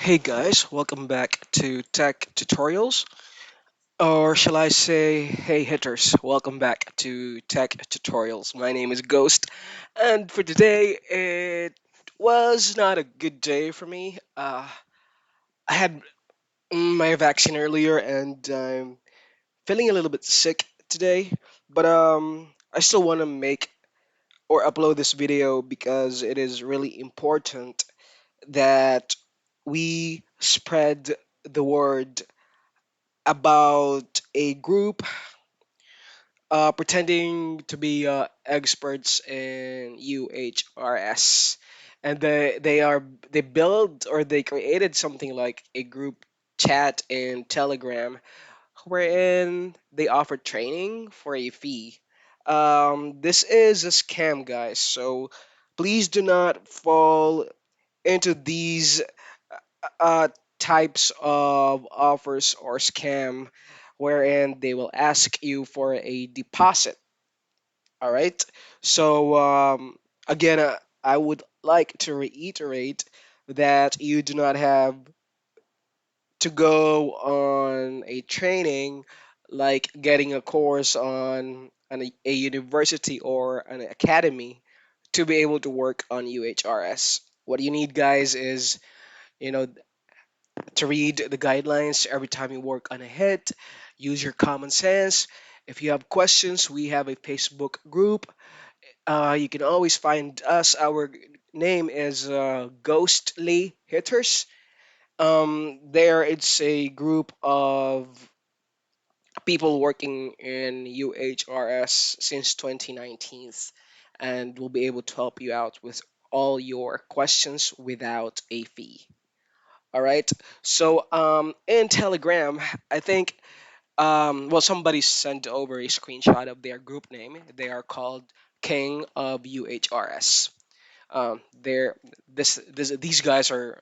Hey guys, welcome back to Tech Tutorials. Or shall I say, hey hitters, welcome back to Tech Tutorials. My name is Ghost, and for today, it was not a good day for me. I had my vaccine earlier, and I'm feeling a little bit sick today, but I still want to make or upload this video because it is really important that we spread the word about a group pretending to be experts in UHRS, and they build or they created something like a group chat in Telegram wherein they offer training for a fee. This is a scam, guys. So please do not fall into these uh, types of offers or scam wherein they will ask you for a deposit. All right. So, again, I would like to reiterate that you do not have to go on a training like getting a course on a university or an academy to be able to work on UHRS. What you need, guys, is you know to read the guidelines every time you work on a hit. Use your common sense. If you have questions, we have a Facebook group. You can always find us. Our name is Ghostly Hitters. There, it's a group of people working in UHRS since 2019, and we'll be able to help you out with all your questions without a fee. All right. So in Telegram, I think well somebody sent over a screenshot of their group name. They are called King of UHRS. They're these guys are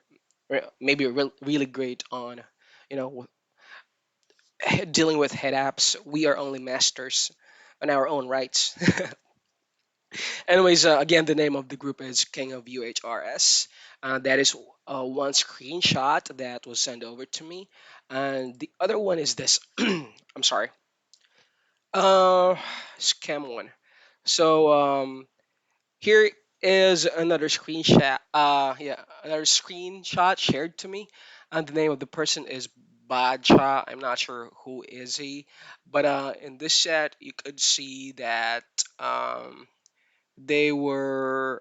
maybe really great on you know dealing with head apps. We are only masters on our own rights. Anyways, again, the name of the group is King of UHRS. That is one screenshot that was sent over to me, and the other one is this. I'm sorry. Uh, Scam one. So here is another screenshot. Yeah, another screenshot shared to me, and the name of the person is Baja. I'm not sure who is he, but in this chat you could see that they were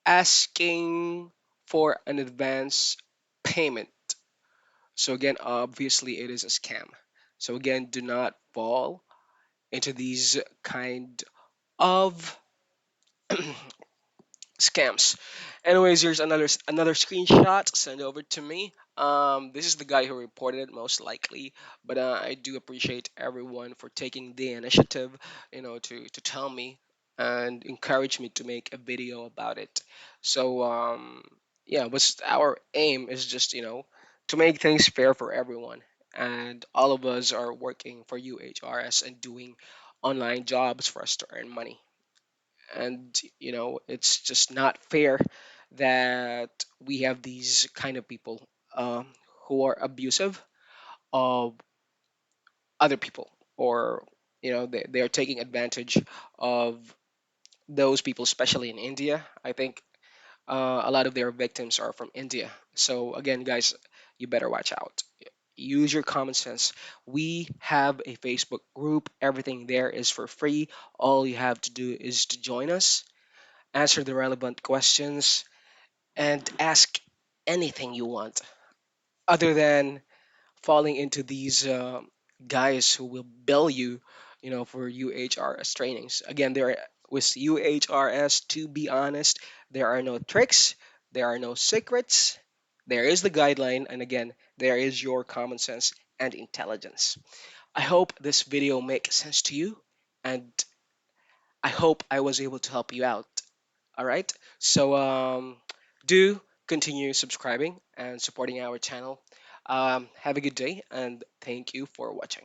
asking for an advance payment. So again, obviously it is a scam. So again, do not fall into these kind of scams. Anyways, here's another screenshot sent over to me. This is the guy who reported it most likely, but I do appreciate everyone for taking the initiative, to tell me and encourage me to make a video about it. So yeah, what's our aim is just to make things fair for everyone, and all of us are working for UHRS and doing online jobs for us to earn money, and it's just not fair that we have these kind of people who are abusive of other people, or they are taking advantage of those people, especially in India. I think a lot of their victims are from India. So again, guys, you better watch out. Use your common sense. We have a Facebook group. Everything there is for free. All you have to do is to join us, answer the relevant questions, and ask anything you want, other than falling into these guys who will bill you, for UHRS trainings. Again, there with UHRS, to be honest, there are no tricks, there are no secrets. There is the guideline, and again, there is your common sense and intelligence. I hope this video makes sense to you, and I hope I was able to help you out. All right. So do continue subscribing and supporting our channel. Have a good day, and thank you for watching.